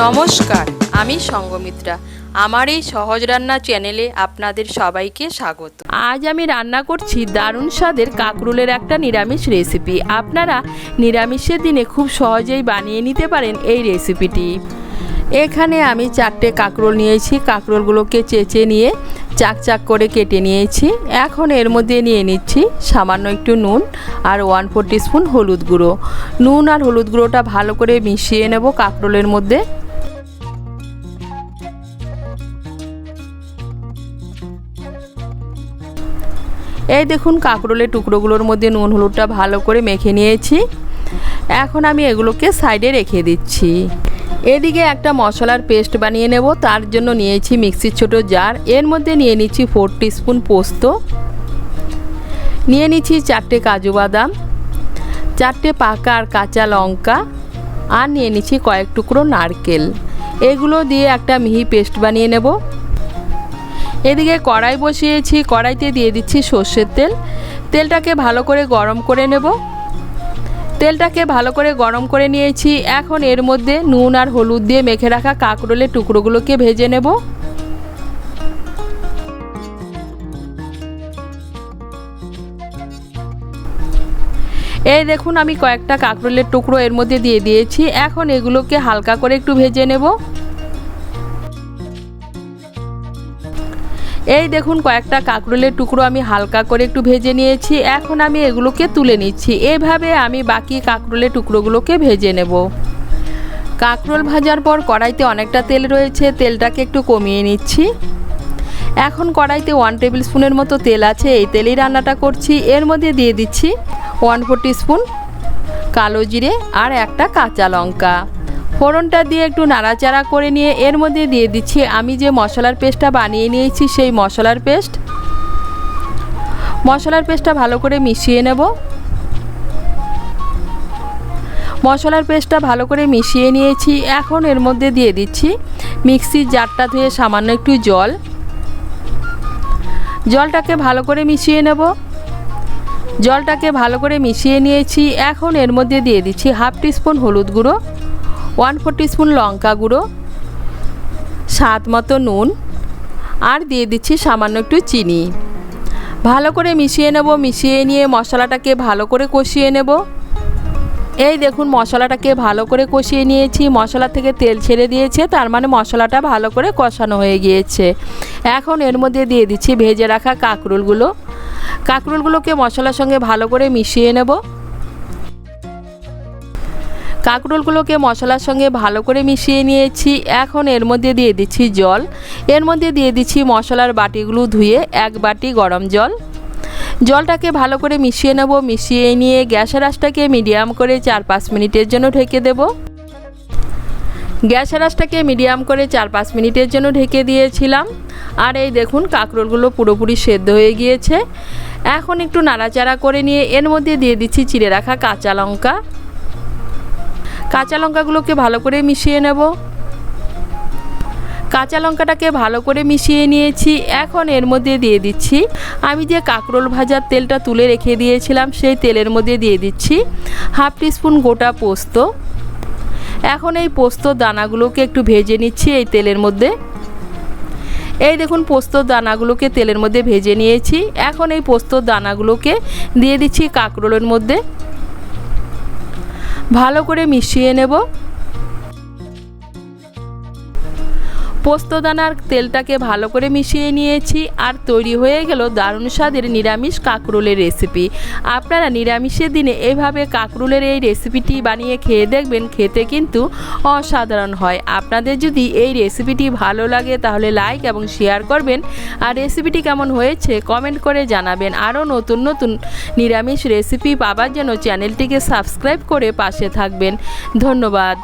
নমস্কার, আমি সঙ্গমিত্রা। আমার এই সহজ রান্না চ্যানেলে আপনাদের সবাইকে স্বাগত। আজ আমি রান্না করছি দারুণ স্বাদের কাঁকরোলের একটা নিরামিষ রেসিপি। আপনারা নিরামিষের দিনে খুব সহজেই বানিয়ে নিতে পারেন এই রেসিপিটি। এখানে আমি 4টে কাঁকরোল নিয়েছি। কাঁকরোলগুলোকে চেঁচে নিয়ে চাক চাক করে কেটে নিয়েছি। এখন এর মধ্যে নিয়ে নিচ্ছি সামান্য একটু নুন আর 1/4 টিস্পুন হলুদ গুঁড়ো। নুন আর হলুদ গুঁড়োটা ভালো করে মিশিয়ে নেব কাঁকরোলের মধ্যে। এই দেখুন কাঁকরোলের টুকরোগুলোর মধ্যে নুন হলুদটা ভালো করে মেখে নিয়েছি। এখন আমি এগুলোকে সাইডে রেখে দিচ্ছি। এদিকে একটা মশলার পেস্ট বানিয়ে নেব। তার জন্য নিয়েছি মিক্সির ছোট জার। এর মধ্যে নিয়ে নিচ্ছি 4 টিস্পুন পোস্ত, নিয়ে নিচ্ছি 4টে কাজু বাদাম, 4টে পাকা আর কাঁচা লঙ্কা, আর নিয়ে নিচ্ছি কয়েক টুকরো নারকেল। এগুলো দিয়ে একটা মিহি পেস্ট বানিয়ে নেব। এদিকে কড়াই বসিয়েছি। কড়াইতে দিয়ে দিচ্ছি সর্ষের তেল। তেলটাকে ভালো করে গরম করে নেব। তেলটাকে ভালো করে গরম করে নিয়েছি। এখন এর মধ্যে নুন আর হলুদ দিয়ে মেখে রাখা কাঁকরোলের টুকরোগুলোকে ভেজে নেব। এই দেখুন আমি কয়েকটা কাঁকরোলের টুকরো এর মধ্যে দিয়ে দিয়েছি। এখন এগুলোকে হালকা করে একটু ভেজে নেব। এই দেখুন কয়েকটা কাঁকরোলের টুকরো আমি হালকা করে একটু ভেজে নিয়েছি। এখন আমি এগুলোকে তুলে নিচ্ছি। এইভাবে আমি বাকি কাঁকরোলের টুকরোগুলোকে ভেজে নেব। কাঁকরোল ভাজার পর কড়াইতে অনেকটা তেল রয়েছে, তেলটাকে একটু কমিয়ে নিচ্ছি। এখন কড়াইতে 1 টেবিল স্পুনের মতো তেল আছে। এই তেলেই রান্নাটা করছি। এর মধ্যে দিয়ে দিচ্ছি 1/4 টিস্পুন কালো জিরে আর একটা কাঁচা লঙ্কা। ফোড়নটা দিয়ে একটু নাড়াচাড়া করে নিয়ে এর মধ্যে দিয়ে দিচ্ছি আমি যে মশলার পেস্টটা বানিয়ে নিয়েছি সেই মশলার পেস্টটা ভালো করে মিশিয়ে নেব। মশলার পেস্টটা ভালো করে মিশিয়ে নিয়েছি। এখন এর মধ্যে দিয়ে দিচ্ছি মিক্সির জারটা ধুয়ে সামান্য একটু জল। জলটাকে ভালো করে মিশিয়ে নেব। জলটাকে ভালো করে মিশিয়ে নিয়েছি। এখন এর মধ্যে দিয়ে দিচ্ছি 1/2 টিস্পুন হলুদ গুঁড়ো, 1/4 টিস্পুন লঙ্কা গুঁড়ো, স্বাদ মতো নুন, আর দিয়ে দিচ্ছি সামান্য একটু চিনি। ভালো করে মিশিয়ে নেব। মিশিয়ে নিয়ে মশলাটাকে ভালো করে কষিয়ে নেব। এই দেখুন মশলাটাকে ভালো করে কষিয়ে নিয়েছি। মশলা থেকে তেল ছেড়ে দিয়েছে, তার মানে মশলাটা ভালো করে কষানো হয়ে গিয়েছে। এখন এর মধ্যে দিয়ে দিচ্ছি ভেজে রাখা কাঁকরোলগুলোকে মশলার সঙ্গে ভালো করে মিশিয়ে নেব। কাঁকরোলগুলোকে মশলার সঙ্গে ভালো করে মিশিয়ে নিয়েছি। এখন এর মধ্যে দিয়ে দিচ্ছি জল। এর মধ্যে দিয়ে দিচ্ছি মশলার বাটিগুলো ধুয়ে 1 বাটি গরম জল। জলটাকে ভালো করে মিশিয়ে নেব। মিশিয়ে নিয়ে গ্যাসের আঁচটাকে মিডিয়াম করে 4-5 মিনিটের জন্য ঢেকে দেব। গ্যাসের আঁচটাকে মিডিয়াম করে 4-5 মিনিটের জন্য ঢেকে দিয়েছিলাম। আর এই দেখুন কাঁকরোলগুলো পুরোপুরি সেদ্ধ হয়ে গিয়েছে। এখন একটু নাড়াচাড়া করে নিয়ে এর মধ্যে দিয়ে দিচ্ছি চিড়ে রাখা কাঁচা লঙ্কাগুলোকে ভালো করে মিশিয়ে নেব। কাঁচা লঙ্কাটাকে ভালো করে মিশিয়ে নিয়েছি। এখন এর মধ্যে দিয়ে দিচ্ছি আমি যে কাঁকরোল ভাজার তেলটা তুলে রেখে দিয়েছিলাম সেই তেলের মধ্যে দিয়ে দিচ্ছি 1/2 টিস্পুন গোটা পোস্ত। এখন এই পোস্তর দানাগুলোকে একটু ভেজে নিচ্ছি এই তেলের মধ্যে। এই দেখুন পোস্তর দানাগুলোকে তেলের মধ্যে ভেজে নিয়েছি। এখন এই পোস্তর দানাগুলোকে দিয়ে দিচ্ছি কাঁকরোলের মধ্যে। ভালো করে মিশিয়ে নেব। পোস্তদানার তেলটাকে ভালো করে মিশিয়ে নিয়েছি। আর তৈরি হয়ে গেল দারুণ স্বাদের নিরামিষ কাঁকরোলের রেসিপি। আপনারা নিরামিষের দিনে এইভাবে কাঁকরোলের এই রেসিপিটি বানিয়ে খেয়ে দেখবেন, খেতে কিন্তু অসাধারণ হয়। আপনাদের যদি এই রেসিপিটি ভালো লাগে তাহলে লাইক এবং শেয়ার করবেন। আর রেসিপিটি কেমন হয়েছে কমেন্ট করে জানাবেন। আরও নতুন নতুন নিরামিষ রেসিপি পাবার জন্য চ্যানেলটিকে সাবস্ক্রাইব করে পাশে থাকবেন। ধন্যবাদ।